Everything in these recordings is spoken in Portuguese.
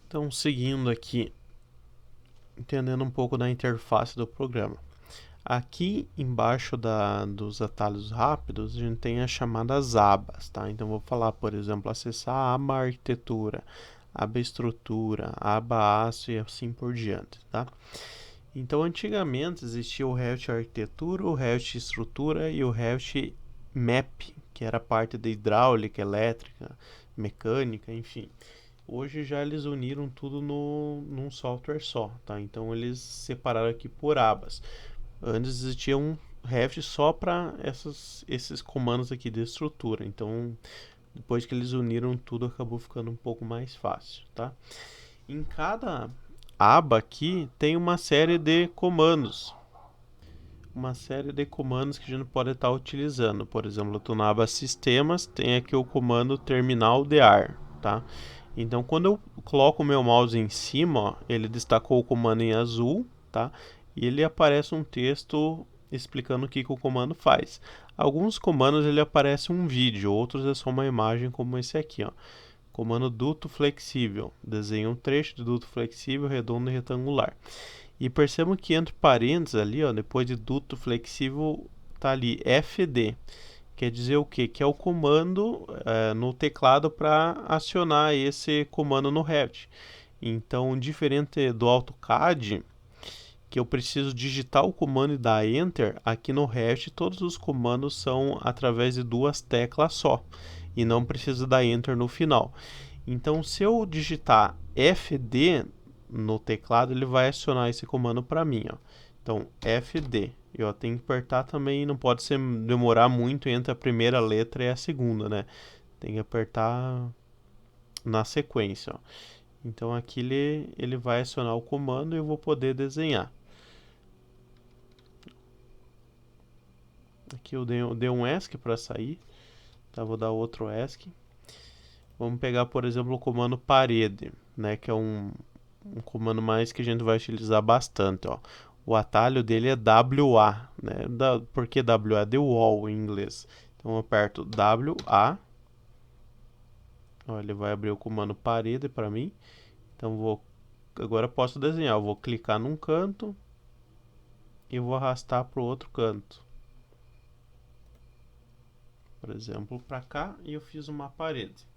Então, seguindo aqui, entendendo um pouco da interface do programa. Aqui embaixo dos atalhos rápidos, a gente tem as chamadas abas, tá? Então, vou falar, por exemplo, acessar a aba arquitetura, aba estrutura, aba aço e assim por diante, tá? Então, antigamente existia o Revit arquitetura, o Revit estrutura e o Revit map, que era a parte da hidráulica, elétrica, mecânica, enfim. Hoje já eles uniram tudo num software só, tá? Então eles separaram aqui por abas. Antes existia um Revit só para esses comandos aqui de estrutura. Então, depois que eles uniram tudo, acabou ficando um pouco mais fácil, tá? Em cada aba aqui tem uma série de comandos. Uma série de comandos que a gente pode estar utilizando. Por exemplo, eu estou na aba sistemas, tem aqui o comando terminal de ar, tá? Então, quando eu coloco o meu mouse em cima, ó, ele destacou o comando em azul, tá? E ele aparece um texto explicando o que o comando faz. Alguns comandos ele aparece um vídeo, outros é só uma imagem como esse aqui, ó. Comando duto flexível. Desenha um trecho de duto flexível, redondo e retangular. E percebam que entre parênteses ali, ó, depois de duto flexível, tá ali FD. Quer dizer o quê? Que é o comando no teclado para acionar esse comando no Revit. Então, diferente do AutoCAD, que eu preciso digitar o comando e dar Enter, aqui no Revit todos os comandos são através de duas teclas só. E não preciso dar Enter no final. Então, se eu digitar FD no teclado, ele vai acionar esse comando para mim, ó. Então, FD. Eu tenho que apertar também, não pode demorar muito entre a primeira letra e a segunda, né? Tem que apertar na sequência, ó. Então, aqui ele vai acionar o comando e eu vou poder desenhar. Aqui eu dei um ESC para sair, tá? Vou dar outro ESC. Vamos pegar, por exemplo, o comando parede, né? Que é um comando mais que a gente vai utilizar bastante, ó. O atalho dele é WA, né? Por que WA? The wall em inglês. Então eu aperto WA. Ó, ele vai abrir o comando parede para mim. Então agora eu posso desenhar. Eu vou clicar num canto e vou arrastar para o outro canto. Por exemplo, para cá e eu fiz uma parede.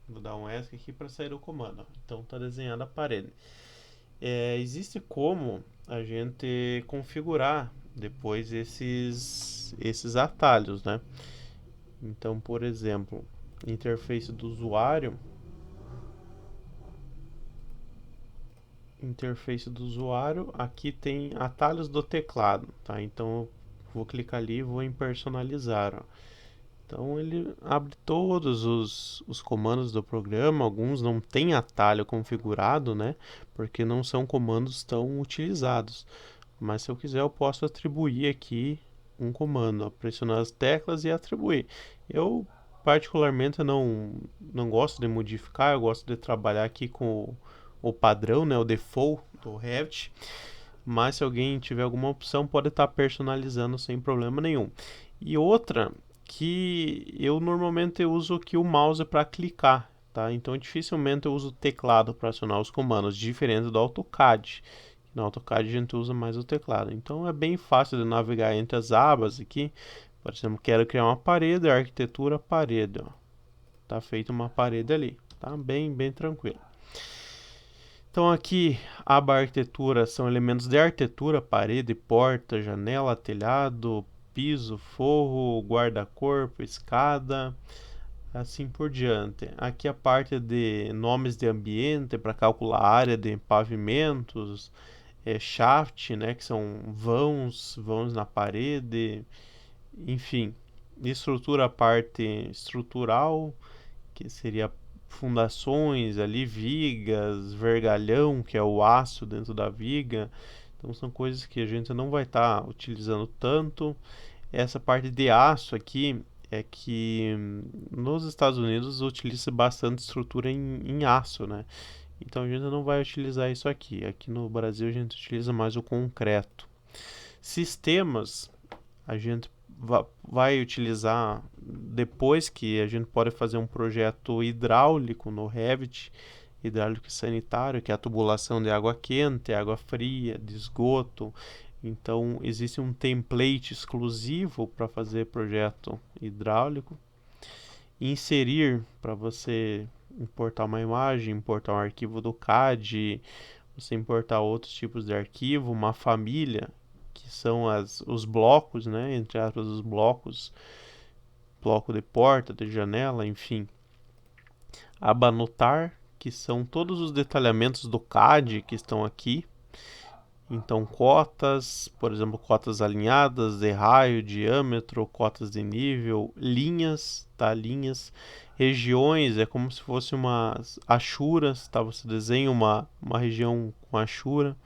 Vou dar um ESC aqui para sair o comando. Então está desenhada a parede. Existe como a gente configurar depois esses atalhos, né? Então, por exemplo, interface do usuário. Aqui tem atalhos do teclado, tá? Então, eu vou clicar ali e vou em personalizar, ó. Então ele abre todos os comandos do programa, alguns não tem atalho configurado, né? Porque não são comandos tão utilizados. Mas se eu quiser eu posso atribuir aqui um comando, ó, pressionar as teclas e atribuir. Eu particularmente não gosto de modificar, eu gosto de trabalhar aqui com o padrão, né? O default do Revit. Mas se alguém tiver alguma opção pode estar personalizando sem problema nenhum. E outra que eu normalmente uso aqui o mouse para clicar, tá? Então dificilmente eu uso o teclado para acionar os comandos, diferente do AutoCAD. No AutoCAD a gente usa mais o teclado. Então é bem fácil de navegar entre as abas aqui. Por exemplo, quero criar uma parede, arquitetura, parede, ó. Tá feita uma parede ali, tá? Bem tranquilo. Então aqui, aba arquitetura são elementos de arquitetura, parede, porta, janela, telhado, piso, forro, guarda-corpo, escada, assim por diante. Aqui a parte de nomes de ambiente para calcular a área de pavimentos, shaft, né, que são vãos na parede, enfim. Estrutura, a parte estrutural, que seria fundações ali, vigas, vergalhão, que é o aço dentro da viga. Então são coisas que a gente não vai estar utilizando tanto. Essa parte de aço aqui é que nos Estados Unidos utiliza bastante estrutura em aço, né? Então a gente não vai utilizar isso aqui. Aqui no Brasil a gente utiliza mais o concreto. Sistemas, a gente vai utilizar depois que a gente pode fazer um projeto hidráulico no Revit, hidráulico e sanitário, que é a tubulação de água quente, água fria, de esgoto. Então existe um template exclusivo para fazer projeto hidráulico. Inserir, para você importar uma imagem, importar um arquivo do CAD, você importar outros tipos de arquivo, uma família, que são os blocos, né, entre aspas, os blocos, bloco de porta, de janela, enfim. Aba anotar, que são todos os detalhamentos do CAD que estão aqui. Então, cotas, por exemplo, cotas alinhadas de raio, diâmetro, cotas de nível, linhas, tá? Linhas, regiões, é como se fosse uma achuras, tá? Você desenha uma região com achura.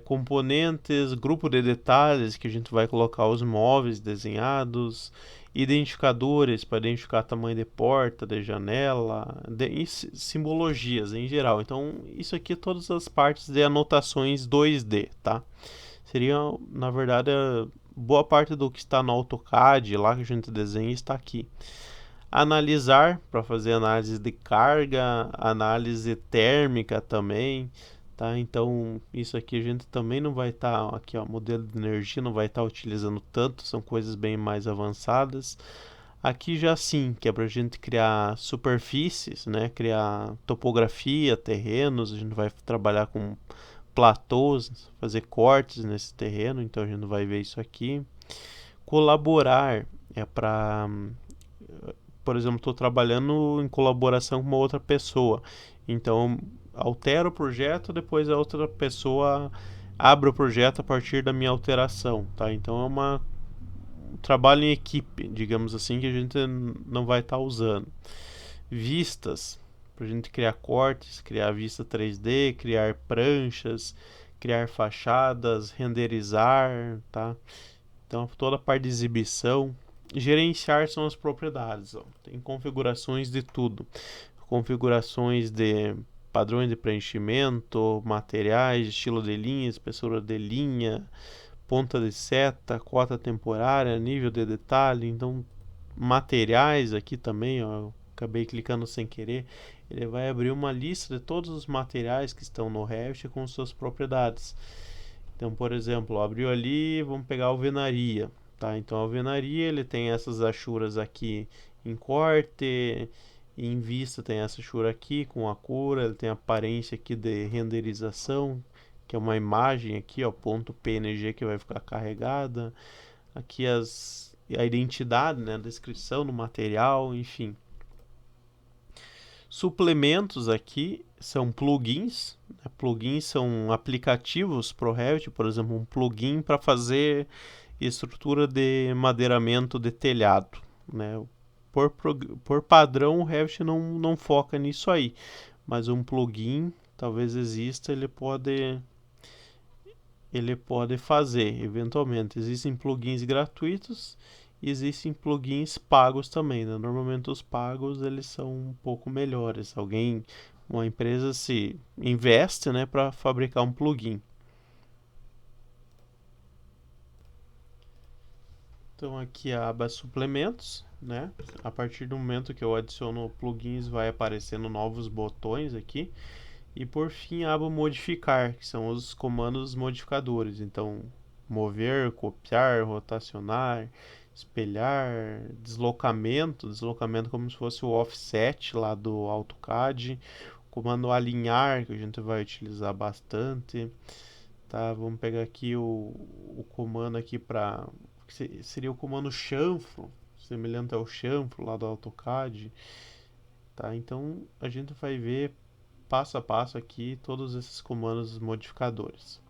Componentes, grupo de detalhes que a gente vai colocar os móveis desenhados, identificadores para identificar tamanho de porta, de janela, e simbologias em geral. Então, isso aqui é todas as partes de anotações 2D, tá? Seria, na verdade, boa parte do que está no AutoCAD, lá que a gente desenha, está aqui. Analisar, para fazer análise de carga, análise térmica também. Tá? Então, isso aqui a gente também não vai estar, aqui ó, modelo de energia não vai estar utilizando tanto, são coisas bem mais avançadas. Aqui já sim, que é para a gente criar superfícies, né? Criar topografia, terrenos, a gente vai trabalhar com platôs, fazer cortes nesse terreno, então a gente vai ver isso aqui. Colaborar é para, por exemplo, estou trabalhando em colaboração com uma outra pessoa, então altero o projeto, depois a outra pessoa abre o projeto a partir da minha alteração, tá? Então é um trabalho em equipe, digamos assim, que a gente não vai estar usando. Vistas, para a gente criar cortes, criar vista 3D, criar pranchas, criar fachadas, renderizar, tá? Então toda a parte de exibição. Gerenciar são as propriedades, ó. Tem configurações de tudo. Configurações de padrões de preenchimento, materiais, estilo de linha, espessura de linha, ponta de seta, cota temporária, nível de detalhe. Então, materiais aqui também, ó, acabei clicando sem querer. Ele vai abrir uma lista de todos os materiais que estão no Revit com suas propriedades. Então, por exemplo, abriu ali, vamos pegar a alvenaria, tá? Então, a alvenaria, ele tem essas achuras aqui em corte, em vista tem essa achura aqui com a cura, ele tem a aparência aqui de renderização, que é uma imagem aqui, ó, ponto .png que vai ficar carregada. Aqui a identidade, né, a descrição do material, enfim. Suplementos aqui são plugins. Né? Plugins são aplicativos para o Revit, por exemplo, um plugin para fazer estrutura de madeiramento de telhado. Né? Por padrão, o Revit não foca nisso aí, mas um plugin talvez exista, ele pode fazer, eventualmente. Existem plugins gratuitos e existem plugins pagos também, né? Normalmente os pagos eles são um pouco melhores. Uma empresa se investe, né, para fabricar um plugin. Então aqui a aba suplementos, né? A partir do momento que eu adiciono plugins vai aparecendo novos botões aqui. E por fim a aba modificar, que são os comandos modificadores. Então, mover, copiar, rotacionar, espelhar, deslocamento como se fosse o offset lá do AutoCAD, comando alinhar, que a gente vai utilizar bastante, tá? Vamos pegar aqui o comando aqui para seria o comando chanfro, semelhante ao chanfro lá do AutoCAD, tá? Então a gente vai ver passo a passo aqui todos esses comandos modificadores.